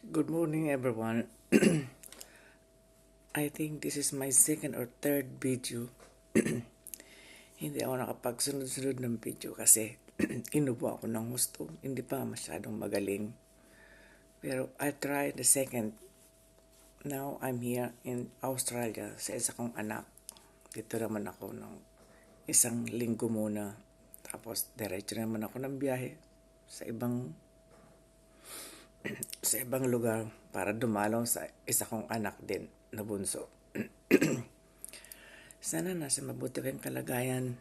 Good morning, everyone. I think this is my second or third video. Hindi ako nakapagsunod-sunod ng video kasi inubo ako ng husto. Hindi pa masyadong magaling. Pero I tried the second. Now I'm here in Australia sa isa kong anak. Dito naman ako ng isang linggo muna. Tapos diretso naman ako ng biyahe sa ibang lugar para dumalaw sa isa kong anak din na bunso. Sana nasa mabuti kayong kalagayan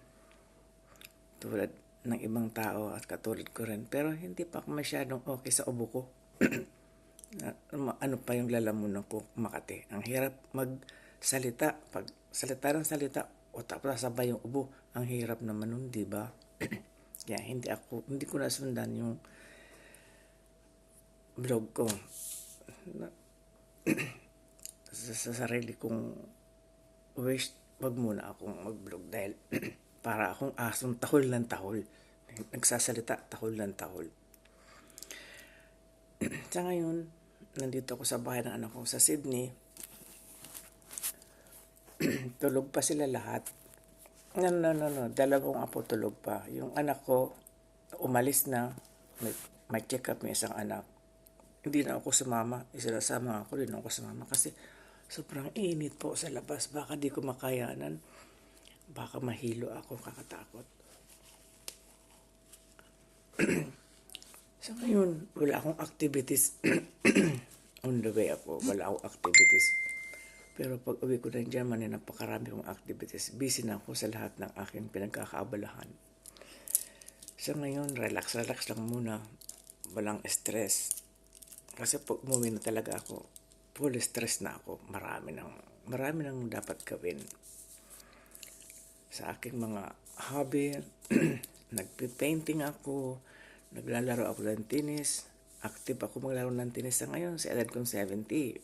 tulad ng ibang tao at katulad ko rin. Pero hindi pa ako masyadong okay sa ubo ko. Ano pa yung lalamunan ko, Makati. Ang hirap magsalita. Pag salita ng salita o tapos sabay yung ubo, ang hirap naman nun, di ba? Kaya hindi ko nasundan yung vlog ko. Sa sarili kong wish, wag muna akong mag-vlog dahil para akong asong tahol ng tahol. Nagsasalita tahol ng tahol. Sa ngayon, nandito ako sa bahay ng anak ko sa Sydney. Tulog pa sila lahat. No. Dalawang apo tulog pa. Yung anak ko, umalis na. May check up may isang anak. Hindi na ako sumama. Isinasama ako, din ako sumama kasi sobrang init po sa labas. Baka di ko makayanan. Baka mahilo ako, kakatakot. So ngayon, wala akong activities. On the way ako, wala akong activities. Pero pag uwi ko ng Germany, napakarami kong activities. Busy na ako sa lahat ng aking pinagkakaabalahan. So ngayon, relax lang muna. Walang stress. Kasi pag umuwi na talaga ako, full stress na ako. Marami nang dapat gawin. Sa aking mga hobby, nagpe-painting ako, naglalaro ako ng tennis. Active ako maglaro ng tennis sa ngayon. Sa edad kong 70,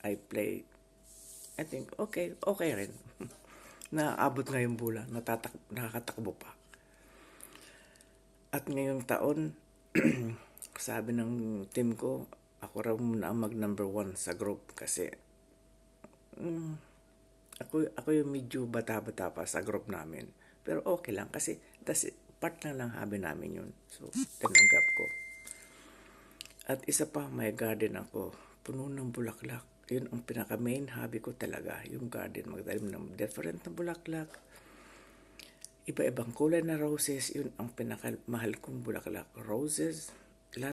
I play, I think, okay rin. Naabot nga yung bola, nakakatakbo pa. At ngayong taon, sabi ng team ko, ako raw muna ang mag-number 1 sa group kasi ako yung medyo bata-bata pa sa group namin. Pero okay lang kasi part lang ng hobby namin yun. So, tinanggap ko. At isa pa, may garden ako. Puno ng bulaklak. Yun ang pinaka-main hobby ko talaga. Yung garden, magdalim ng different na bulaklak. Iba-ibang kulay na roses. Yun ang pinaka-mahal kong bulaklak. Roses,